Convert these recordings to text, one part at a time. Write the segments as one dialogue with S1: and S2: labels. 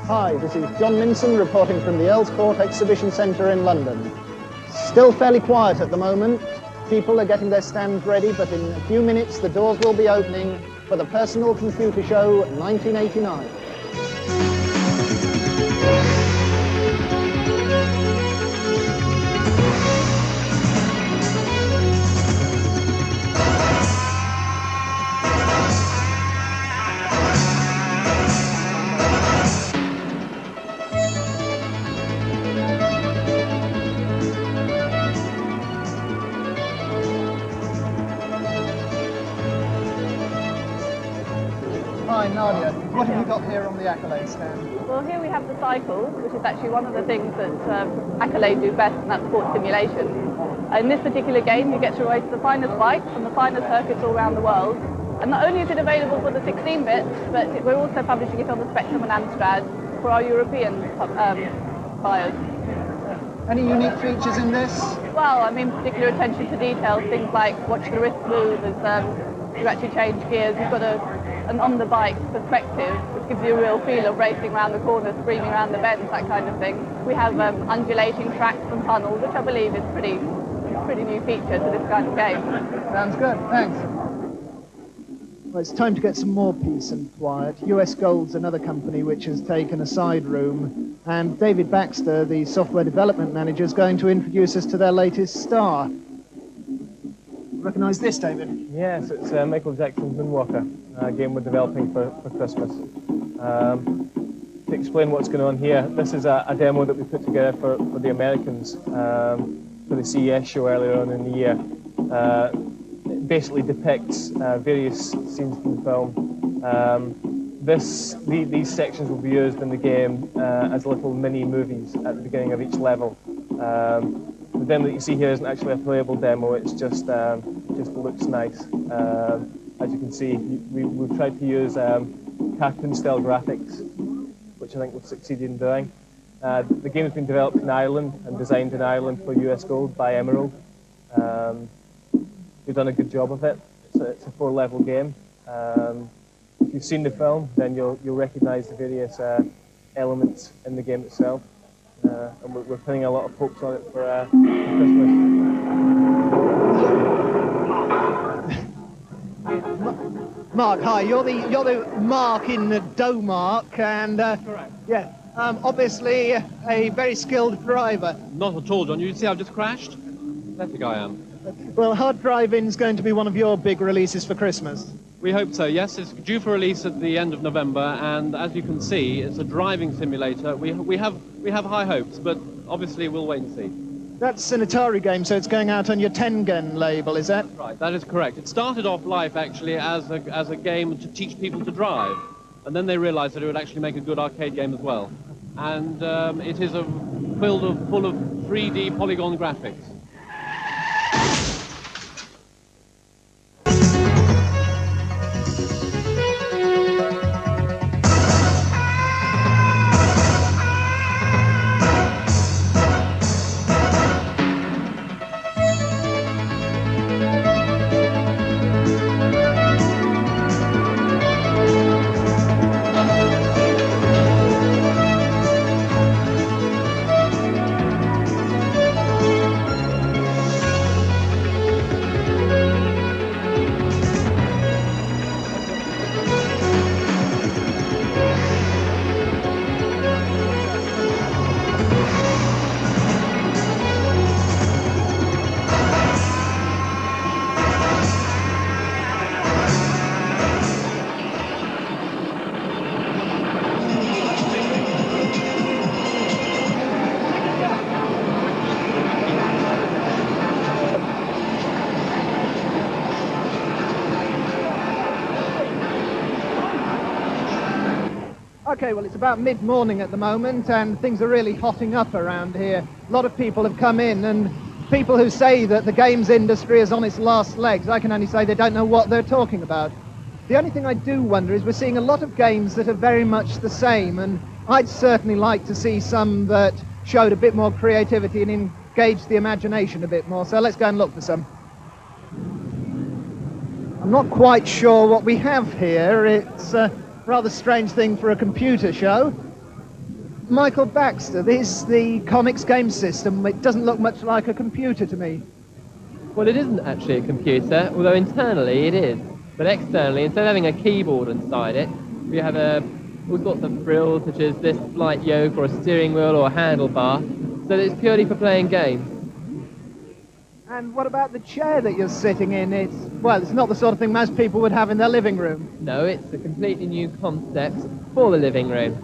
S1: Hi, this is John Minson reporting from the Earls Court Exhibition Centre in London. Still fairly quiet at the moment. People are getting their stands ready, but in a few minutes the doors will be opening for the Personal Computer Show 1989. Hi Nadia, what have you got here on the Accolade stand?
S2: Well, here we have the cycle, which is actually one of the things that Accolade do best, and that's sports simulation. In this particular game, you get to race the finest bikes from the finest circuits all around the world. And not only is it available for the 16-bits, but we're also publishing it on the Spectrum and Amstrad for our European buyers.
S1: Any unique features in this?
S2: Well, I mean, particular attention to detail, things like watch the wrist move as you actually change gears. You've got an on-the-bike perspective, which gives you a real feel of racing around the corners, screaming around the bends, that kind of thing. We have undulating tracks and tunnels, which I believe is pretty new feature to this kind of game.
S1: Sounds good, thanks. Well, it's time to get some more peace and quiet. US Gold's another company which has taken a side room, and David Baxter, the software development manager, is going to introduce us to their latest star. Recognise this, David?
S3: Yes, it's Michael Jackson's Moonwalker, a game we're developing for Christmas. To explain what's going on here, this is a demo that we put together for the Americans for the CES show earlier on in the year. It basically depicts various scenes from the film. These sections will be used in the game as little mini movies at the beginning of each level. The demo that you see here isn't actually a playable demo, it's just looks nice. As you can see, we've tried to use cartoon-style graphics, which I think we've succeeded in doing. The game has been developed in Ireland and designed in Ireland for US Gold by Emerald. We've done a good job of it. It's a 4-level game. If you've seen the film, then you'll recognise the various elements in the game itself. And we're putting a lot of hopes on it for Christmas.
S1: Mark, hi. You're the Mark in the Domark, and
S4: Correct.
S1: yeah, obviously a very skilled driver.
S4: Not at all, John. You see I've just crashed? That's the guy I am.
S1: Well, Hard Driving's going to be one of your big releases for Christmas.
S4: We hope so, yes. It's due for release at the end of November, and as you can see, it's a driving simulator. We have high hopes, but obviously we'll wait and see.
S1: That's an Atari game, so it's going out on your Tengen label, is that?
S4: Right, that is correct. It started off life, actually, as a game to teach people to drive, and then they realized that it would actually make a good arcade game as well. And it is full of 3D polygon graphics.
S1: Okay, well, it's about mid-morning at the moment, and things are really hotting up around here. A lot of people have come in, and people who say that the games industry is on its last legs, I can only say they don't know what they're talking about. The only thing I do wonder is we're seeing a lot of games that are very much the same, and I'd certainly like to see some that showed a bit more creativity and engaged the imagination a bit more, so let's go and look for some. I'm not quite sure what we have here. It's a rather strange thing for a computer show. Michael Baxter, this the Comics game system. It doesn't look much like a computer to me.
S5: Well, it isn't actually a computer, although internally it is. But externally, instead of having a keyboard inside it, we have all sorts of frills, such as this flight yoke or a steering wheel or a handlebar, so that it's purely for playing games.
S1: And what about the chair that you're sitting in? It's not the sort of thing most people would have in their living room.
S5: No, it's a completely new concept for the living room.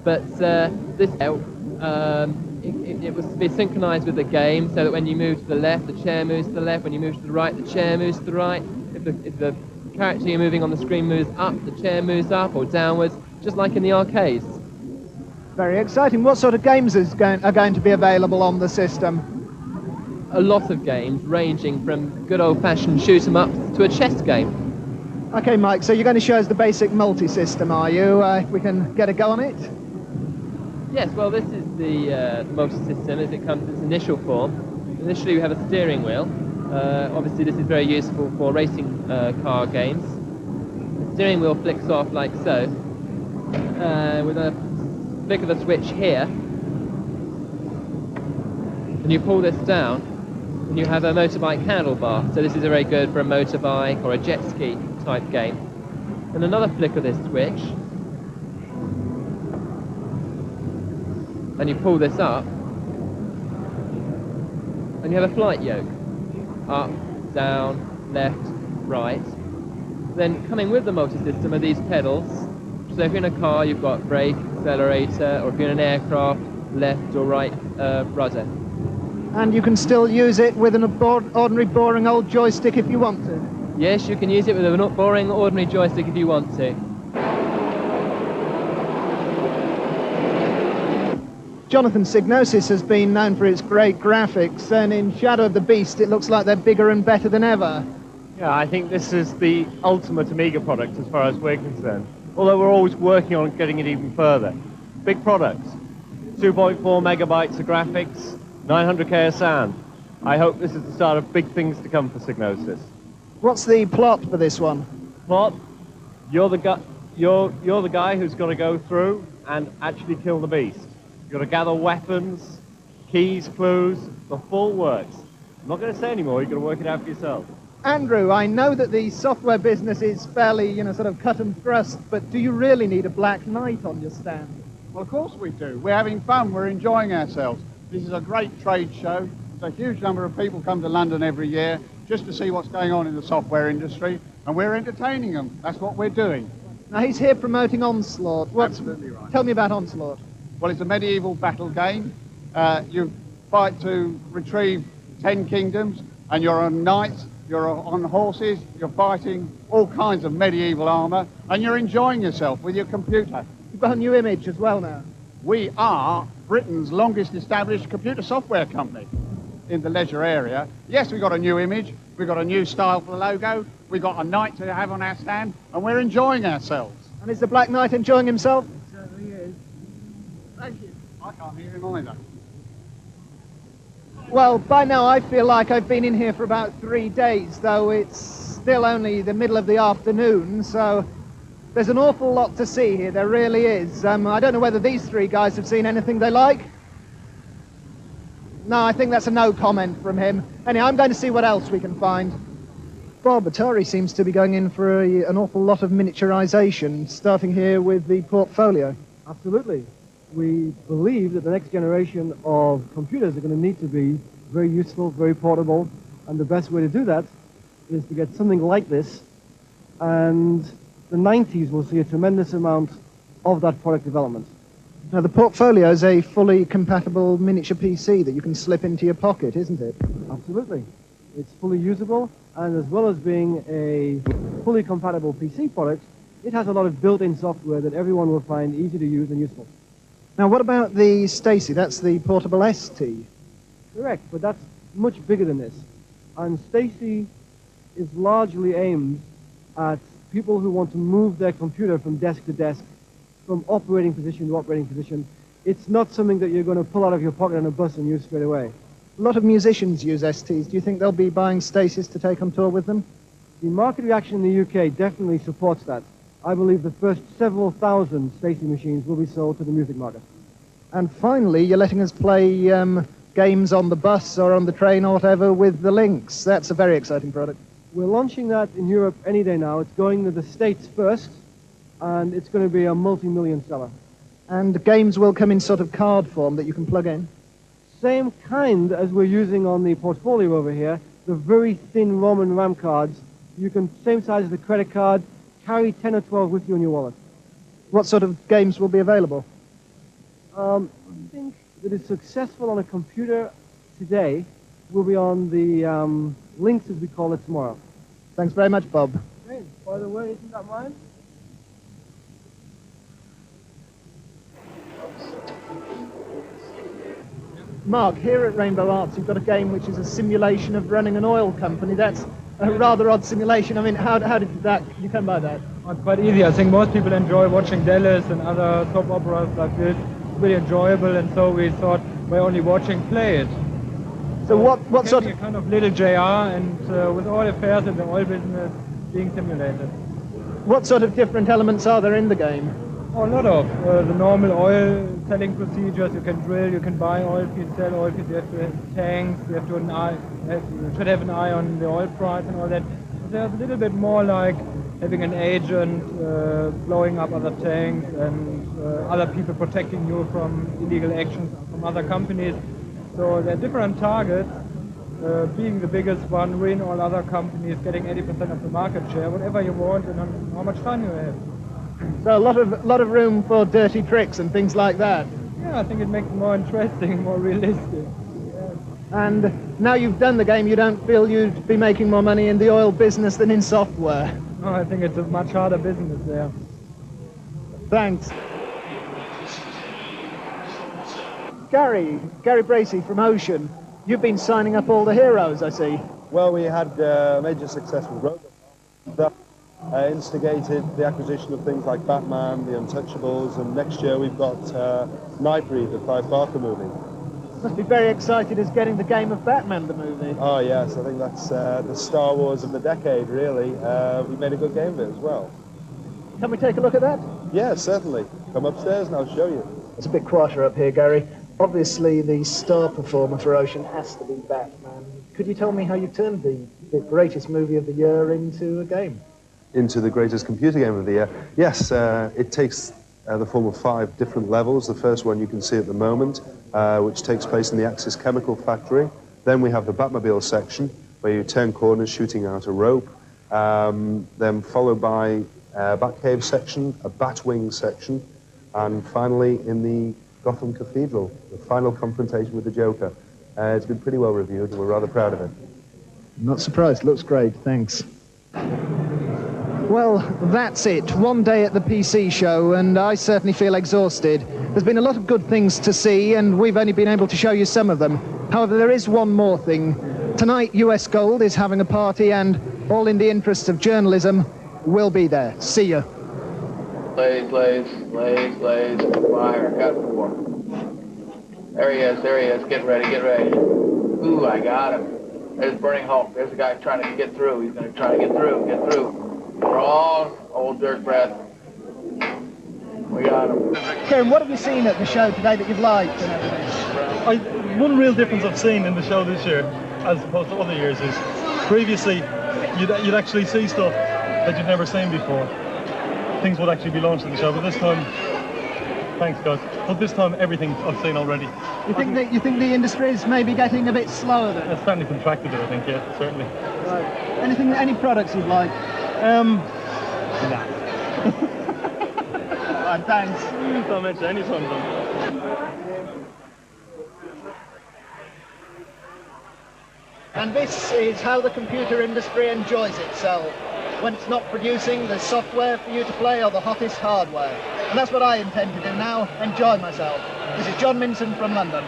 S5: But this it was to be synchronized with the game, so that when you move to the left, the chair moves to the left. When you move to the right, the chair moves to the right. If the character you're moving on the screen moves up, the chair moves up or downwards, just like in the arcades.
S1: Very exciting. What sort of games are going to be available on the system?
S5: A lot of games, ranging from good old-fashioned shoot-'em-ups to a chess game.
S1: Okay, Mike, so you're going to show us the basic multi-system, are you? We can get a go on it?
S5: Yes, well, this is the multi-system as it comes in its initial form. Initially, we have a steering wheel. Obviously, this is very useful for racing car games. The steering wheel flicks off like so, with a flick of the switch here. And you pull this down, and you have a motorbike handlebar. So this is very good for a motorbike or a jet ski type game. And another flick of this switch, and you pull this up, and you have a flight yoke. Up, down, left, right. Then coming with the multi-system are these pedals. So if you're in a car, you've got brake, accelerator, or if you're in an aircraft, left or right rudder.
S1: And you can still use it with an ordinary boring old joystick if you want to?
S5: Yes, you can use it with a boring ordinary joystick if you want to.
S1: Jonathan, Psygnosis has been known for its great graphics, and in Shadow of the Beast it looks like they're bigger and better than ever.
S3: Yeah, I think this is the ultimate Amiga product as far as we're concerned. Although we're always working on getting it even further. Big products. 2.4 megabytes of graphics, 900k of sound. I hope this is the start of big things to come for Psygnosis.
S1: What's the plot for this one?
S3: Plot? You're the guy who's got to go through and actually kill the beast. You've got to gather weapons, keys, clues, the full works. I'm not going to say anymore, you've got to work it out for yourself.
S1: Andrew, I know that the software business is fairly, sort of cut and thrust, but do you really need a Black Knight on your stand?
S6: Well, of course we do. We're having fun, we're enjoying ourselves. This is a great trade show. There's a huge number of people come to London every year just to see what's going on in the software industry, and we're entertaining them. That's what we're doing.
S1: Now, he's here promoting Onslaught.
S6: Absolutely right.
S1: Tell me about Onslaught.
S6: Well, it's a medieval battle game. You fight to retrieve 10 kingdoms, and you're on knights, you're on horses, you're fighting all kinds of medieval armour, and you're enjoying yourself with your computer.
S1: You've got a new image as well now.
S6: We are Britain's longest established computer software company in the leisure area. Yes, we've got a new image, we've got a new style for the logo, we've got a knight to have on our stand, and we're enjoying ourselves.
S1: And is the Black Knight enjoying himself?
S6: He certainly is. Thank you. I can't hear him either.
S1: Well, by now I feel like I've been in here for about 3 days, though it's still only the middle of the afternoon, so there's an awful lot to see here, there really is. I don't know whether these 3 guys have seen anything they like. No, I think that's a no comment from him. Anyway, I'm going to see what else we can find. Bob, Atari seems to be going in for an awful lot of miniaturization, starting here with the portfolio.
S7: Absolutely. We believe that the next generation of computers are going to need to be very useful, very portable, and the best way to do that is to get something like this, and the 90s will see a tremendous amount of that product development.
S1: Now, the portfolio is a fully compatible miniature PC that you can slip into your pocket, isn't it?
S7: Absolutely. It's fully usable, and as well as being a fully compatible PC product, it has a lot of built-in software that everyone will find easy to use and useful.
S1: Now, what about the Stacy? That's the portable ST.
S7: Correct, but that's much bigger than this. And Stacy is largely aimed at people who want to move their computer from desk to desk, from operating position to operating position. It's not something that you're going to pull out of your pocket on a bus and use straight away.
S1: A lot of musicians use STs. Do you think they'll be buying Stacys to take on tour with them?
S7: The market reaction in the UK definitely supports that. I believe the first several thousand Stacy machines will be sold to the music market.
S1: And finally, you're letting us play games on the bus or on the train or whatever with the Lynx. That's a very exciting product.
S7: We're launching that in Europe any day now. It's going to the States first, and it's going to be a multi-million seller.
S1: And the games will come in sort of card form that you can plug in?
S7: Same kind as we're using on the portfolio over here, the very thin ROM and RAM cards. You can, same size as the credit card, carry 10 or 12 with you in your wallet.
S1: What sort of games will be available?
S7: I think that is successful on a computer today will be on the Lynx, as we call it, tomorrow.
S1: Thanks very much, Bob.
S7: Hey, by the way, isn't that mine?
S1: Mark, here at Rainbow Arts, you've got a game which is a simulation of running an oil company. That's a rather odd simulation. I mean, how did you come by that?
S8: It's quite easy. I think most people enjoy watching Dallas and other soap operas like this. It's really enjoyable, and so we thought by only watching, play it.
S1: So what sort of...
S8: a kind of little JR, and with all affairs in the oil business being simulated.
S1: What sort of different elements are there in the game?
S8: Oh, a lot of the normal oil selling procedures. You can drill, you can buy oil fields, sell oil fields, you have to have tanks, you have to you should have an eye on the oil price and all that. So there's a little bit more like having an agent blowing up other tanks and other people protecting you from illegal actions from other companies. So there are different targets, being the biggest one, win all other companies, getting 80% of the market share, whatever you want and how much fun you have.
S1: So a lot of room for dirty tricks and things like that.
S8: Yeah, I think it makes it more interesting, more realistic. Yes.
S1: And now you've done the game, you don't feel you'd be making more money in the oil business than in software?
S8: No, I think it's a much harder business there.
S1: Thanks. Gary Bracey from Ocean, you've been signing up all the heroes, I see.
S9: Well, we had major success with Robo. That instigated the acquisition of things like Batman, The Untouchables, and next year we've got Nightbreed, the Clive Barker movie.
S1: Must be very excited as getting the game of Batman, the movie.
S9: Oh yes, I think that's the Star Wars of the decade, really. We made a good game of it as well.
S1: Can we take a look at that?
S9: Yeah, certainly. Come upstairs and I'll show you.
S1: It's a bit quieter up here, Gary. Obviously, the star performer for Ocean has to be Batman. Could you tell me how you turned the greatest movie of the year into a game?
S9: Into the greatest computer game of the year? Yes, it takes the form of 5 different levels. The first one you can see at the moment, which takes place in the Axis Chemical Factory. Then we have the Batmobile section, where you turn corners shooting out a rope. Then followed by a Batcave section, a Batwing section, and finally in the Gotham Cathedral, the final confrontation with the Joker. It's been pretty well reviewed and we're rather proud of it.
S1: Not surprised, looks great, thanks. Well, that's it. One day at the PC show and I certainly feel exhausted. There's been a lot of good things to see and we've only been able to show you some of them. However, there is one more thing. Tonight, US Gold is having a party and all in the interests of journalism, we'll be there. See you.
S10: Blaze, fire, got 4. There he is, get ready. Ooh, I got him. There's Burning Hulk, there's a guy trying to get through, he's going to try to get through. Wrong, old dirt breath. We got him.
S1: Kieran, what have you seen at the show today that you've liked and everything?
S11: One real difference I've seen in the show this year, as opposed to other years, is previously you'd actually see stuff that you'd never seen before. Things would actually be launched at the show, but this time, thanks guys, but this time everything I've seen already.
S1: You think the industry is maybe getting a bit slower then?
S11: It's certainly contracted it, I think, yeah, certainly.
S1: Right. Any products you'd like?
S11: Nah.
S1: Right, thanks.
S11: Don't mention any time.
S1: And this is how the computer industry enjoys itself. When it's not producing the software for you to play or the hottest hardware. And that's what I intend to do now, enjoy myself. This is John Minson from London.